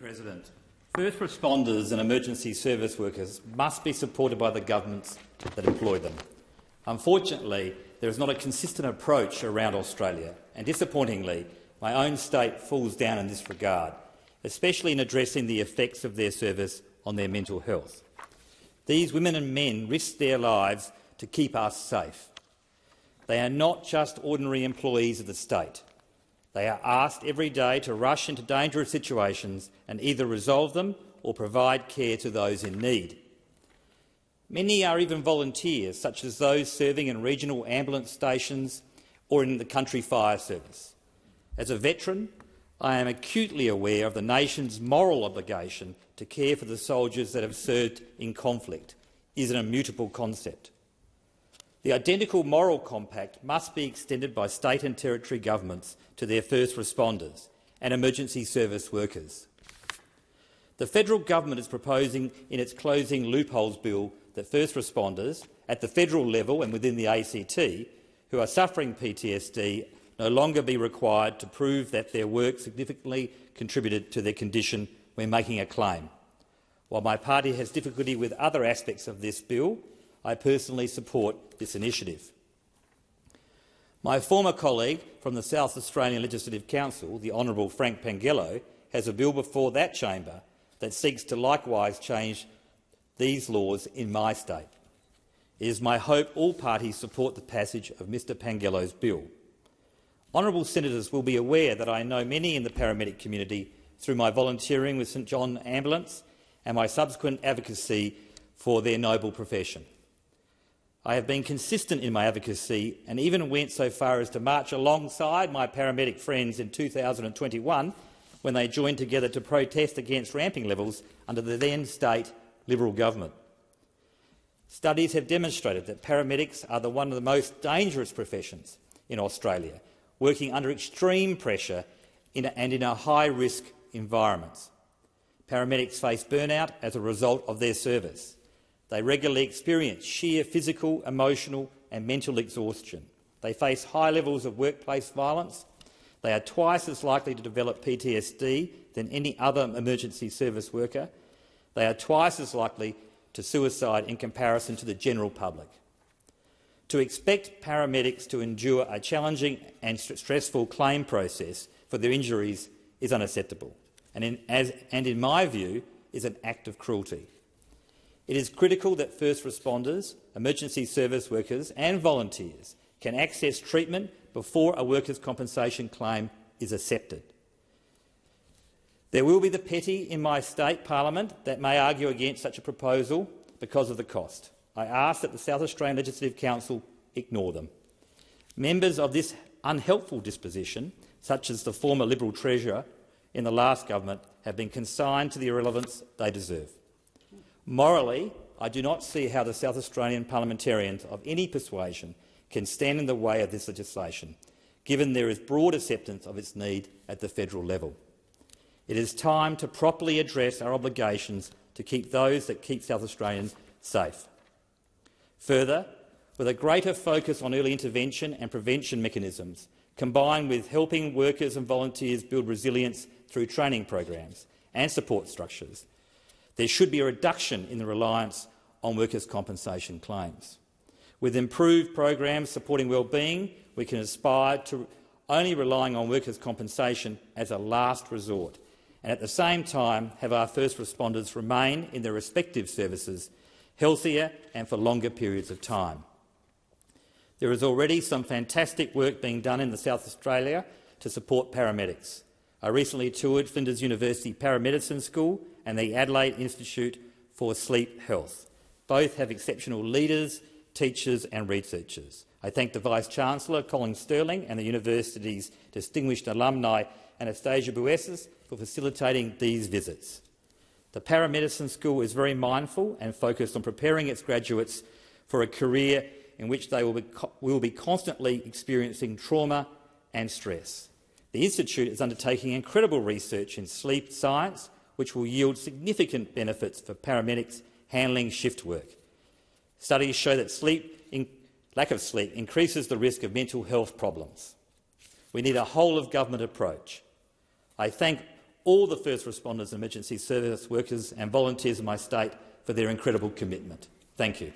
President. First responders and emergency service workers must be supported by the governments that employ them. Unfortunately, there is not a consistent approach around Australia, and disappointingly, my own state falls down in this regard, especially in addressing the effects of their service on their mental health. These women and men risk their lives to keep us safe. They are not just ordinary employees of the state. They are asked every day to rush into dangerous situations and either resolve them or provide care to those in need. Many are even volunteers, such as those serving in regional ambulance stations or in the country fire service. As a veteran, I am acutely aware of the nation's moral obligation to care for the soldiers that have served in conflict is an immutable concept. The identical moral compact must be extended by state and territory governments to their first responders and emergency service workers. The federal government is proposing in its Closing Loopholes Bill that first responders at the federal level and within the ACT who are suffering PTSD no longer be required to prove that their work significantly contributed to their condition when making a claim. While my party has difficulty with other aspects of this bill, I personally support this initiative. My former colleague from the South Australian Legislative Council, the Honourable Frank Pangello, has a bill before that chamber that seeks to likewise change these laws in my state. It is my hope all parties support the passage of Mr Pangello's bill. Honourable senators will be aware that I know many in the paramedic community through my volunteering with St John Ambulance and my subsequent advocacy for their noble profession. I have been consistent in my advocacy and even went so far as to march alongside my paramedic friends in 2021 when they joined together to protest against ramping levels under the then state Liberal government. Studies have demonstrated that paramedics are one of the most dangerous professions in Australia, working under extreme pressure and in a high-risk environments. Paramedics face burnout as a result of their service. They regularly experience sheer physical, emotional and mental exhaustion. They face high levels of workplace violence. They are twice as likely to develop PTSD than any other emergency service worker. They are twice as likely to suicide in comparison to the general public. To expect paramedics to endure a challenging and stressful claim process for their injuries is unacceptable and in my view is an act of cruelty. It is critical that first responders, emergency service workers and volunteers can access treatment before a workers' compensation claim is accepted. There will be the petty in my state parliament that may argue against such a proposal because of the cost. I ask that the South Australian Legislative Council ignore them. Members of this unhelpful disposition, such as the former Liberal Treasurer in the last government, have been consigned to the irrelevance they deserve. Morally, I do not see how the South Australian parliamentarians of any persuasion can stand in the way of this legislation, given there is broad acceptance of its need at the federal level. It is time to properly address our obligations to keep those that keep South Australians safe. Further, with a greater focus on early intervention and prevention mechanisms, combined with helping workers and volunteers build resilience through training programs and support structures, there should be a reduction in the reliance on workers' compensation claims. With improved programs supporting well-being, we can aspire to only relying on workers' compensation as a last resort, and at the same time have our first responders remain in their respective services healthier and for longer periods of time. There is already some fantastic work being done in South Australia to support paramedics. I recently toured Flinders University Paramedicine School and the Adelaide Institute for Sleep Health. Both have exceptional leaders, teachers and researchers. I thank the Vice-Chancellor, Colin Sterling, and the university's distinguished alumni, Anastasia Buesses, for facilitating these visits. The Paramedicine School is very mindful and focused on preparing its graduates for a career in which they will be constantly experiencing trauma and stress. The Institute is undertaking incredible research in sleep science, which will yield significant benefits for paramedics handling shift work. Studies show that lack of sleep increases the risk of mental health problems. We need a whole-of-government approach. I thank all the first responders and emergency service workers and volunteers in my state for their incredible commitment. Thank you.